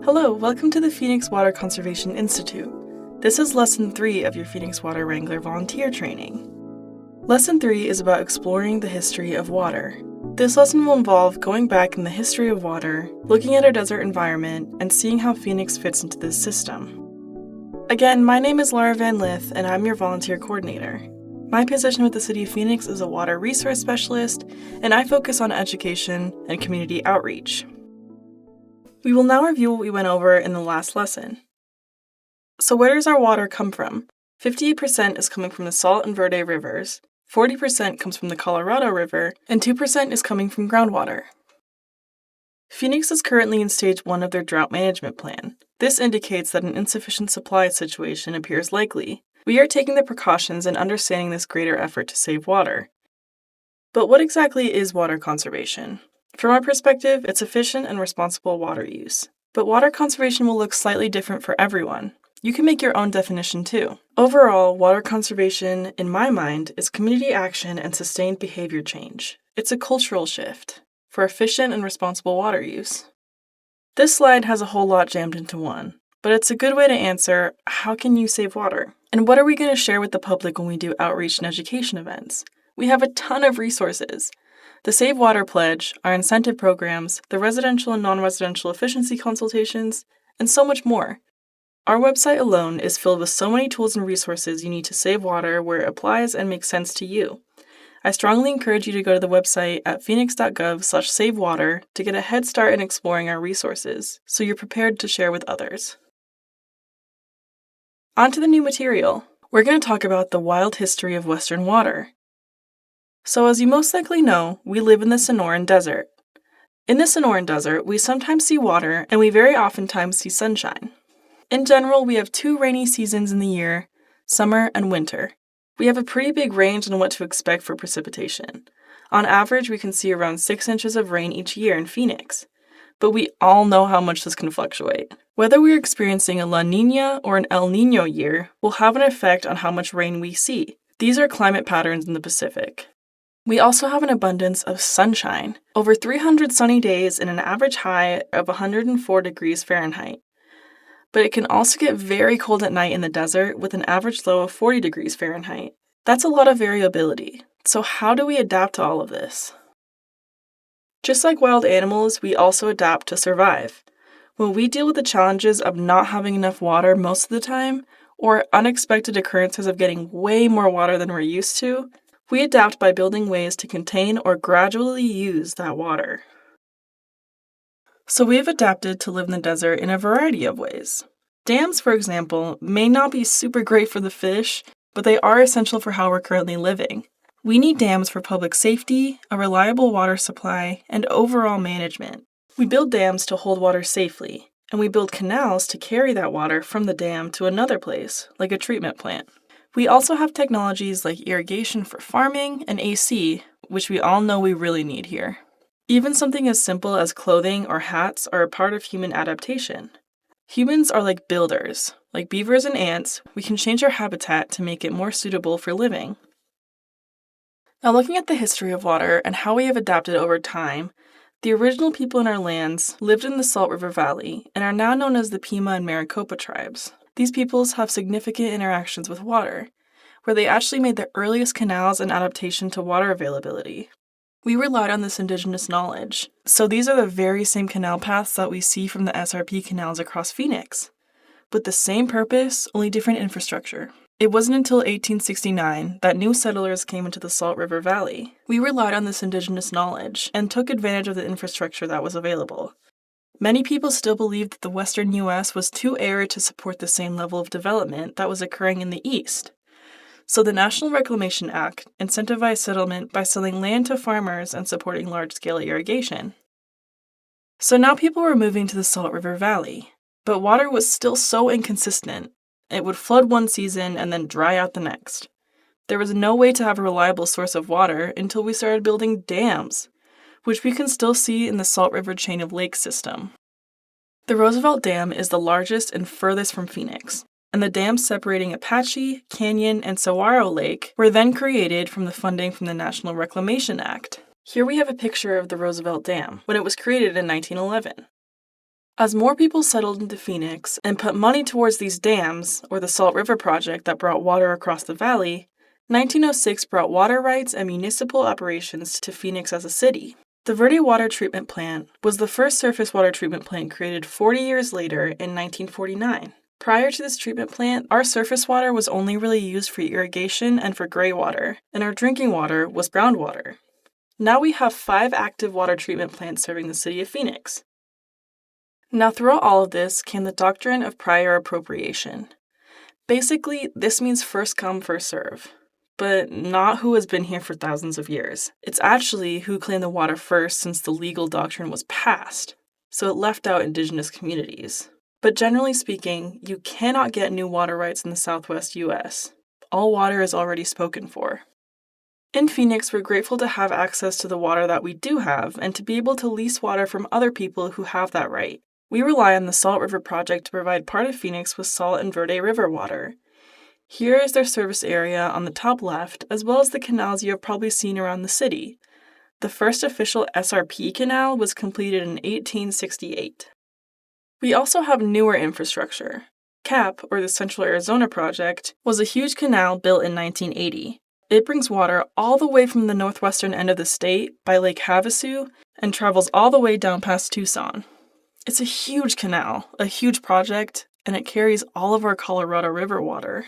Hello, welcome to the Phoenix Water Conservation Institute. This is Lesson 3 of your Phoenix Water Wrangler Volunteer Training. Lesson 3 is about exploring the history of water. This lesson will involve going back in the history of water, looking at our desert environment, and seeing how Phoenix fits into this system. Again, my name is Laura Van Lith, and I'm your volunteer coordinator. My position with the City of Phoenix is a water resource specialist, and I focus on education and community outreach. We will now review what we went over in the last lesson. So where does our water come from? 58% is coming from the Salt and Verde rivers, 40% comes from the Colorado River, and 2% is coming from groundwater. Phoenix is currently in stage 1 of their drought management plan. This indicates that an insufficient supply situation appears likely. We are taking the precautions and understanding this greater effort to save water. But what exactly is water conservation? From our perspective, it's efficient and responsible water use. But water conservation will look slightly different for everyone. You can make your own definition too. Overall, water conservation, in my mind, is community action and sustained behavior change. It's a cultural shift for efficient and responsible water use. This slide has a whole lot jammed into one, but it's a good way to answer, how can you save water? And what are we going to share with the public when we do outreach and education events? We have a ton of resources. The Save Water Pledge, our incentive programs, the residential and non-residential efficiency consultations, and so much more. Our website alone is filled with so many tools and resources you need to save water where it applies and makes sense to you. I strongly encourage you to go to the website at Phoenix.gov/savewater to get a head start in exploring our resources, so you're prepared to share with others. On to the new material. We're going to talk about the wild history of Western water. So as you most likely know, we live in the Sonoran Desert. In the Sonoran Desert, we sometimes see water and we very oftentimes see sunshine. In general, we have 2 rainy seasons in the year, summer and winter. We have a pretty big range on what to expect for precipitation. On average, we can see around 6 inches of rain each year in Phoenix. But we all know how much this can fluctuate. Whether we're experiencing a La Niña or an El Niño year will have an effect on how much rain we see. These are climate patterns in the Pacific. We also have an abundance of sunshine, over 300 sunny days and an average high of 104 degrees Fahrenheit. But it can also get very cold at night in the desert with an average low of 40 degrees Fahrenheit. That's a lot of variability. So how do we adapt to all of this? Just like wild animals, we also adapt to survive. When we deal with the challenges of not having enough water most of the time, or unexpected occurrences of getting way more water than we're used to, we adapt by building ways to contain or gradually use that water. So we have adapted to live in the desert in a variety of ways. Dams, for example, may not be super great for the fish, but they are essential for how we're currently living. We need dams for public safety, a reliable water supply, and overall management. We build dams to hold water safely, and we build canals to carry that water from the dam to another place, like a treatment plant. We also have technologies like irrigation for farming and AC, which we all know we really need here. Even something as simple as clothing or hats are a part of human adaptation. Humans are like builders. Like beavers and ants, we can change our habitat to make it more suitable for living. Now, looking at the history of water and how we have adapted over time, the original people in our lands lived in the Salt River Valley and are now known as the Pima and Maricopa tribes. These peoples have significant interactions with water, where they actually made the earliest canals and adaptation to water availability. We relied on this indigenous knowledge, so these are the very same canal paths that we see from the SRP canals across Phoenix, with the same purpose, only different infrastructure. It wasn't until 1869 that new settlers came into the Salt River Valley. We relied on this indigenous knowledge and took advantage of the infrastructure that was available. Many people still believed that the western U.S. was too arid to support the same level of development that was occurring in the east. So the National Reclamation Act incentivized settlement by selling land to farmers and supporting large-scale irrigation. So now people were moving to the Salt River Valley, but water was still so inconsistent. It would flood one season and then dry out the next. There was no way to have a reliable source of water until we started building dams, which we can still see in the Salt River chain of lakes system. The Roosevelt Dam is the largest and furthest from Phoenix, and the dams separating Apache, Canyon, and Saguaro Lake were then created from the funding from the National Reclamation Act. Here we have a picture of the Roosevelt Dam when it was created in 1911. As more people settled into Phoenix and put money towards these dams, or the Salt River Project that brought water across the valley, 1906 brought water rights and municipal operations to Phoenix as a city. The Verde Water Treatment Plant was the first surface water treatment plant created 40 years later in 1949. Prior to this treatment plant, our surface water was only really used for irrigation and for gray water, and our drinking water was groundwater. Now we have 5 active water treatment plants serving the city of Phoenix. Now throughout all of this came the doctrine of prior appropriation. Basically, this means first come, first serve. But not who has been here for thousands of years. It's actually who claimed the water first since the legal doctrine was passed, so it left out indigenous communities. But generally speaking, you cannot get new water rights in the Southwest US. All water is already spoken for. In Phoenix, we're grateful to have access to the water that we do have and to be able to lease water from other people who have that right. We rely on the Salt River Project to provide part of Phoenix with salt and Verde River water. Here is their service area on the top left, as well as the canals you have probably seen around the city. The first official SRP canal was completed in 1868. We also have newer infrastructure. CAP, or the Central Arizona Project, was a huge canal built in 1980. It brings water all the way from the northwestern end of the state by Lake Havasu and travels all the way down past Tucson. It's a huge canal, a huge project, and it carries all of our Colorado River water.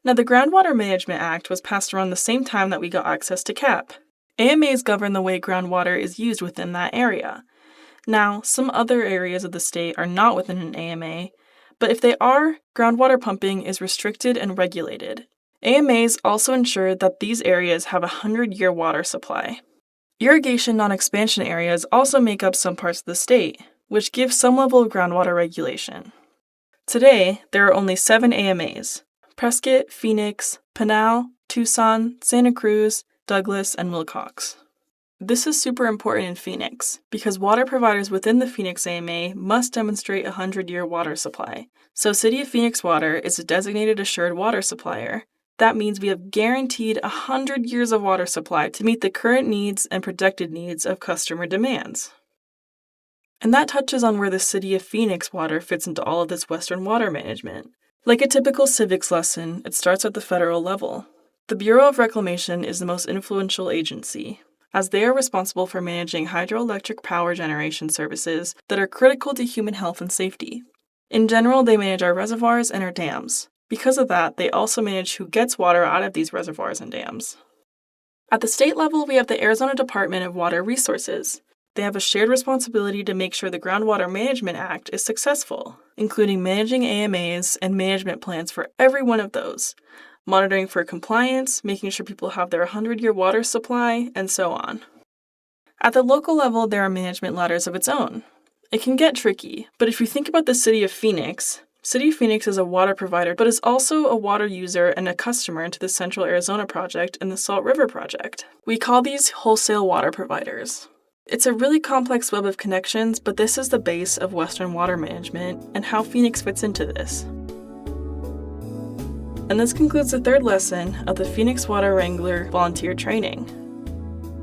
Now, the Groundwater Management Act was passed around the same time that we got access to CAP. AMAs govern the way groundwater is used within that area. Now, some other areas of the state are not within an AMA, but if they are, groundwater pumping is restricted and regulated. AMAs also ensure that these areas have a 100-year water supply. Irrigation non-expansion areas also make up some parts of the state, which give some level of groundwater regulation. Today, there are only 7 AMAs: Prescott, Phoenix, Pinal, Tucson, Santa Cruz, Douglas, and Wilcox. This is super important in Phoenix because water providers within the Phoenix AMA must demonstrate a 100-year water supply. So City of Phoenix Water is a designated assured water supplier. That means we have guaranteed 100 years of water supply to meet the current needs and projected needs of customer demands. And that touches on where the City of Phoenix Water fits into all of this Western water management. Like a typical civics lesson, it starts at the federal level. The Bureau of Reclamation is the most influential agency, as they are responsible for managing hydroelectric power generation services that are critical to human health and safety. In general, they manage our reservoirs and our dams. Because of that, they also manage who gets water out of these reservoirs and dams. At the state level, we have the Arizona Department of Water Resources. They have a shared responsibility to make sure the Groundwater Management Act is successful, including managing AMAs and management plans for every one of those, monitoring for compliance, making sure people have their 100-year water supply, and so on. At the local level, there are management ladders of its own. It can get tricky, but if you think about the City of Phoenix is a water provider, but is also a water user and a customer into the Central Arizona Project and the Salt River Project. We call these wholesale water providers. It's a really complex web of connections, but this is the base of Western water management and how Phoenix fits into this. And this concludes the 3rd lesson of the Phoenix Water Wrangler Volunteer Training.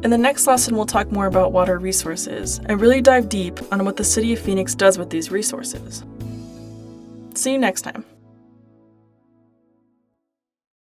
In the next lesson, we'll talk more about water resources and really dive deep on what the City of Phoenix does with these resources. See you next time.